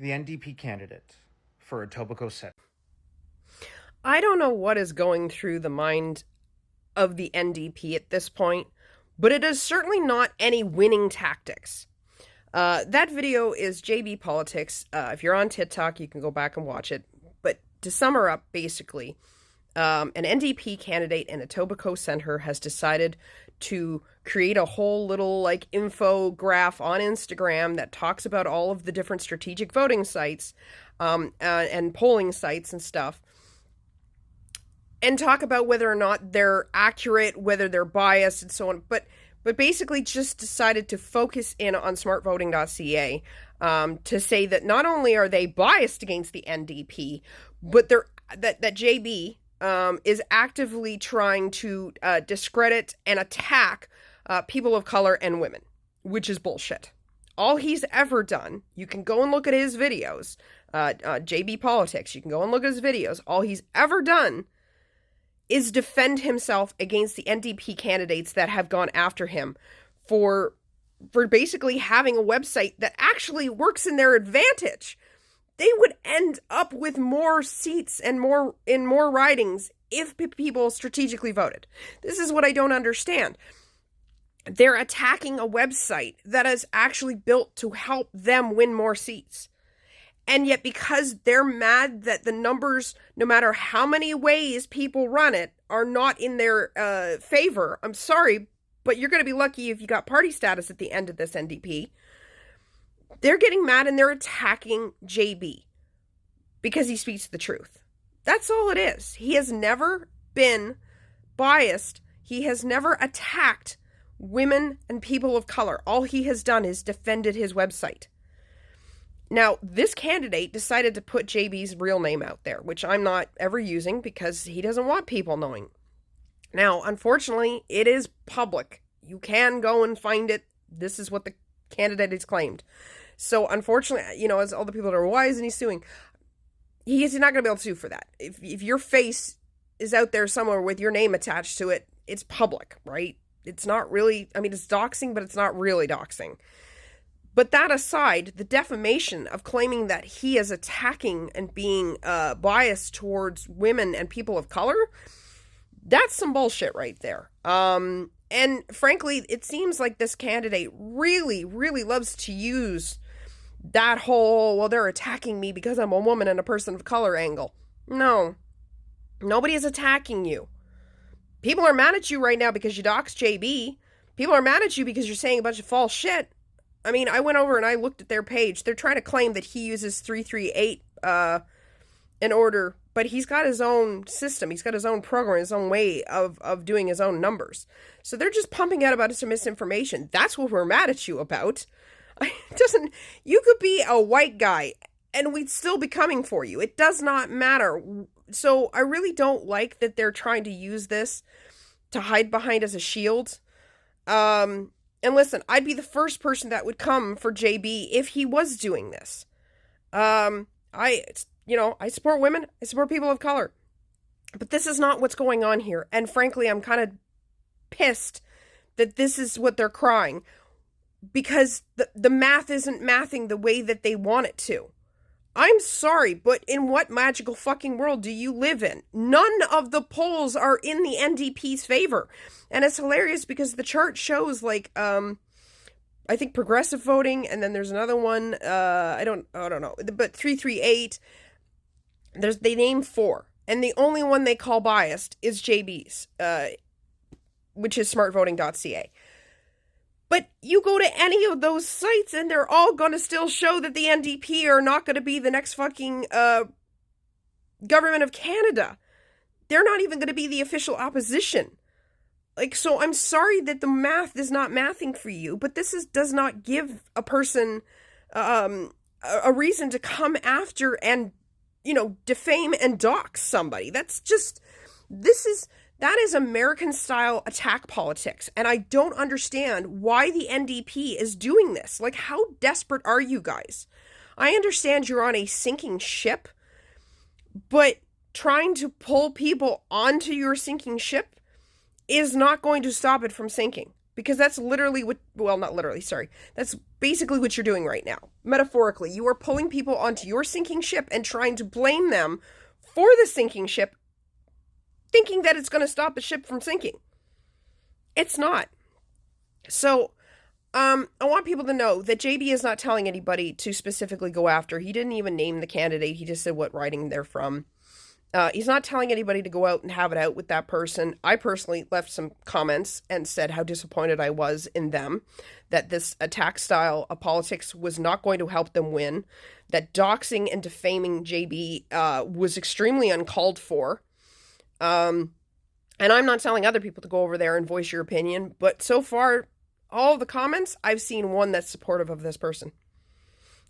the NDP candidate for Etobicoke Centre. I don't know what is going through the mind of the NDP at this point, but it is certainly not any winning tactics. That video is JB Politics. If you're on TikTok, you can go back and watch it. But to sum her up, basically, an NDP candidate in Etobicoke Centre has decided to create a whole little infograph on Instagram that talks about all of the different strategic voting sites and polling sites and stuff, and talk about whether or not they're accurate, whether they're biased, and so on. But basically just decided to focus in on Smartvoting.ca to say that not only are they biased against the NDP, but that JB is actively trying to discredit and attack people of color and women, which is bullshit. All he's ever done, you can go and look at his videos, JB Politics, you can go and look at his videos. All he's ever done is defend himself against the NDP candidates that have gone after him for basically having a website that actually works in their advantage. They would end up with more seats and more ridings if people strategically voted. This is what I don't understand. They're attacking a website that is actually built to help them win more seats. And yet, because they're mad that the numbers, no matter how many ways people run it, are not in their favor, I'm sorry, but you're going to be lucky if you got party status at the end of this NDP. They're getting mad and they're attacking JB because he speaks the truth. That's all it is. He has never been biased. He has never attacked women and people of color. All he has done is defended his website. Now, this candidate decided to put JB's real name out there, which I'm not ever using because he doesn't want people knowing. Now, unfortunately, it is public. You can go and find it. This is what the candidate has claimed. So, unfortunately, as all the people that are, why isn't he suing? He's not going to be able to sue for that. If your face is out there somewhere with your name attached to it, it's public, right? It's not really, it's doxing, but it's not really doxing. But that aside, the defamation of claiming that he is attacking and being biased towards women and people of color, that's some bullshit right there. And frankly, it seems like this candidate really, really loves to use that whole, well, they're attacking me because I'm a woman and a person of color angle. No, nobody is attacking you. People are mad at you right now because you doxed JB. People are mad at you because you're saying a bunch of false shit. I went over and I looked at their page. They're trying to claim that he uses 338 in order, but he's got his own system. He's got his own program, his own way of doing his own numbers. So they're just pumping out about some misinformation. That's what we're mad at you about. You could be a white guy and we'd still be coming for you. It does not matter. So I really don't like that they're trying to use this to hide behind as a shield. And listen, I'd be the first person that would come for JB if he was doing this. I support women. I support people of color. But this is not what's going on here. And frankly, I'm kind of pissed that this is what they're crying. Because the math isn't mathing the way that they want it to. I'm sorry, but in what magical fucking world do you live in? None of the polls are in the NDP's favor. And it's hilarious because the chart shows I think progressive voting, and then there's another one, I don't know, but 338, they name 4. And the only one they call biased is JB's, which is Smartvoting.ca. But you go to any of those sites and they're all going to still show that the NDP are not going to be the next fucking government of Canada. They're not even going to be the official opposition. So I'm sorry that the math is not mathing for you, but this does not give a person a reason to come after and, defame and dox somebody. That is American-style attack politics, and I don't understand why the NDP is doing this. How desperate are you guys? I understand you're on a sinking ship, but trying to pull people onto your sinking ship is not going to stop it from sinking. Because that's literally what, well, not literally, sorry. That's basically what you're doing right now. Metaphorically, you are pulling people onto your sinking ship and trying to blame them for the sinking ship, thinking that it's going to stop the ship from sinking. It's not. So, I want people to know that JB is not telling anybody to specifically go after. He didn't even name the candidate. He just said what riding they're from. He's not telling anybody to go out and have it out with that person. I personally left some comments and said how disappointed I was in them, that this attack style of politics was not going to help them win, that doxing and defaming JB was extremely uncalled for. And I'm not telling other people to go over there and voice your opinion, but so far, all of the comments, I've seen one that's supportive of this person.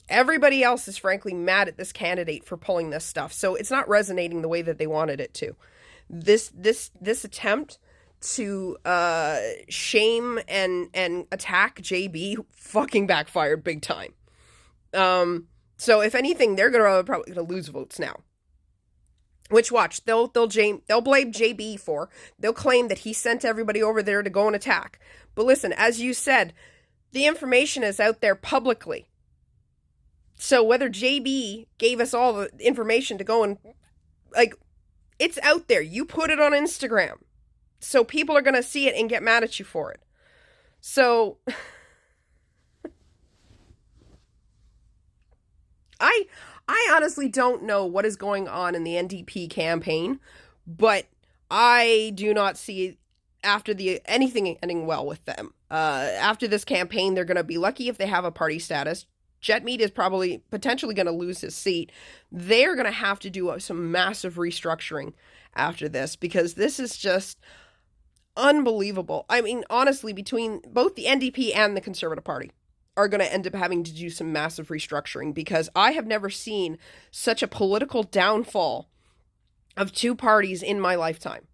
Everybody else is frankly mad at this candidate for pulling this stuff. So it's not resonating the way that they wanted it to. This attempt to shame and attack JB fucking backfired big time. So if anything, they're probably gonna lose votes now. Which, watch, they'll blame JB for. They'll claim that he sent everybody over there to go and attack. But listen, as you said, the information is out there publicly. So whether JB gave us all the information to go and, like, it's out there. You put it on Instagram. So people are going to see it and get mad at you for it. So I honestly don't know what is going on in the NDP campaign, but I do not see after anything ending well with them. After this campaign, they're going to be lucky if they have a party status. Jetmead is potentially going to lose his seat. They're going to have to do some massive restructuring after this, because this is just unbelievable. I mean, honestly, between both the NDP and the Conservative Party are going to end up having to do some massive restructuring, because I have never seen such a political downfall of two parties in my lifetime.